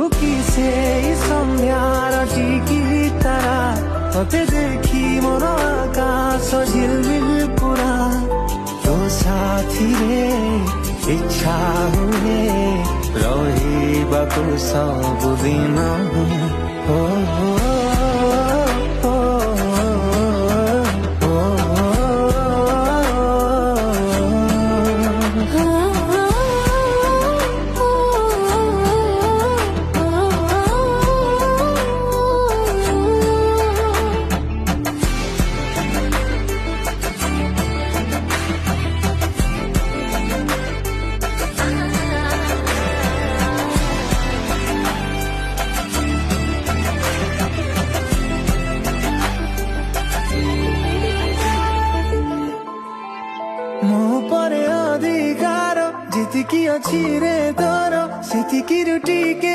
किसे संध्यार टिकी तारा तते देखी मन आकाश झिलमिल पुरा तो साथी रे इच्छा हुए रहिबाको सबदिन हो ମୋ ପରେ ଅଧିକାର ଯେତିକି ଅଛି ରେ ତୋର ସେତିକିରୁ ଟିକେ